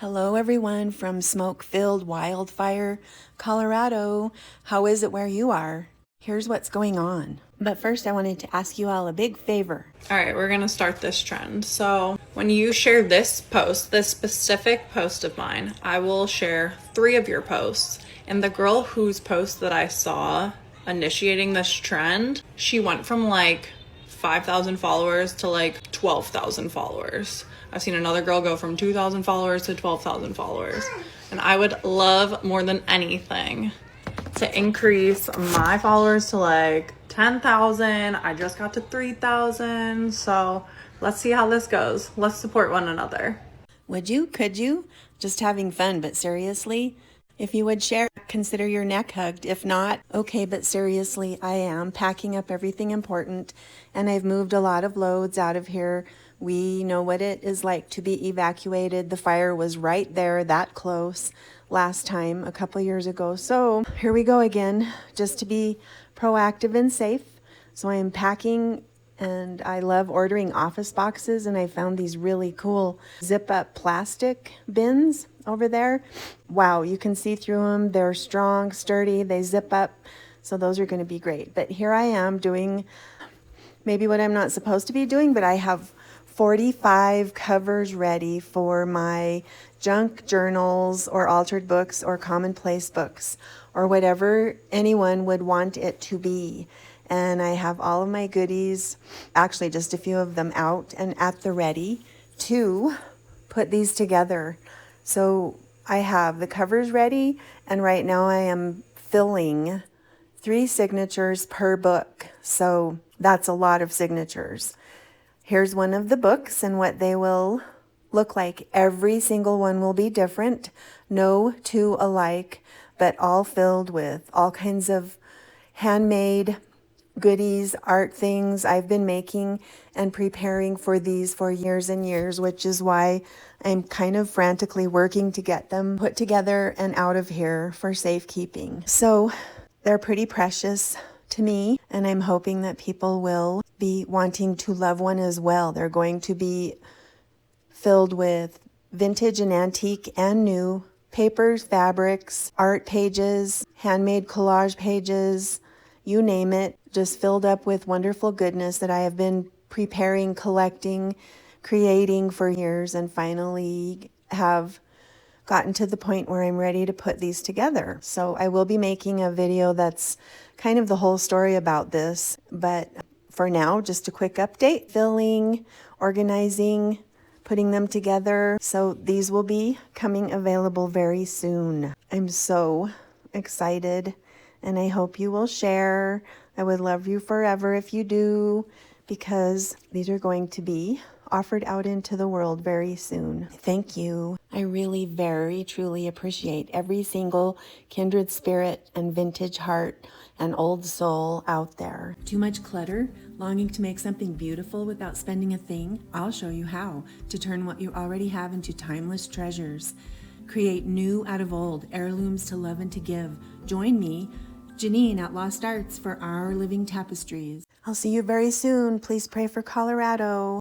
Hello everyone from smoke-filled Wildfire, Colorado. How is it where you are? Here's what's going on. But first I wanted to ask you all a big favor. All right, we're gonna start this trend. So when you share this post, this specific post of mine, I will share 3 of your posts. And the girl whose post that I saw initiating this trend, she went from like 5,000 followers to like 12,000 followers. I've seen another girl go from 2,000 followers to 12,000 followers. And I would love more than anything to increase my followers to like 10,000. I just got to 3,000. So let's see how this goes. Let's support one another. Would you? Could you? Just having fun, but seriously? If you would share, consider your neck hugged. If not, okay, but seriously, I am packing up everything important, and I've moved a lot of loads out of here. We know what it is like to be evacuated. The fire was right there, that close, last time, a couple years ago. So here we go again, just to be proactive and safe. So I am packing, and I love ordering office boxes, and I found these really cool zip-up plastic bins over there. Wow, you can see through them. They're strong, sturdy, they zip up. So those are going to be great. But here I am doing maybe what I'm not supposed to be doing, but I have 45 covers ready for my junk journals or altered books or commonplace books or whatever anyone would want it to be. And I have all of my goodies, actually just a few of them out and at the ready to put these together. So I have the covers ready, and right now I am filling 3 signatures per book. So that's a lot of signatures. Here's one of the books and what they will look like. Every single one will be different, no 2 alike, but all filled with all kinds of handmade goodies, art things I've been making and preparing for these for years and years, which is why I'm kind of frantically working to get them put together and out of here for safekeeping. So they're pretty precious to me, and I'm hoping that people will be wanting to love one as well. They're going to be filled with vintage and antique and new papers, fabrics, art pages, handmade collage pages, you name it, just filled up with wonderful goodness that I have been preparing, collecting, creating for years, and finally have gotten to the point where I'm ready to put these together. So I will be making a video that's kind of the whole story about this, but for now, just a quick update, filling, organizing, putting them together. So these will be coming available very soon. I'm so excited, and I hope you will share. I would love you forever if you do, because these are going to be offered out into the world very soon. Thank you. I really very truly appreciate every single kindred spirit and vintage heart and old soul out there. Too much clutter? Longing to make something beautiful without spending a thing? I'll show you how to turn what you already have into timeless treasures. Create new out of old, heirlooms to love and to give. Join me, Janine at Lost Arts, for our living tapestries. I'll see you very soon. Please pray for Colorado.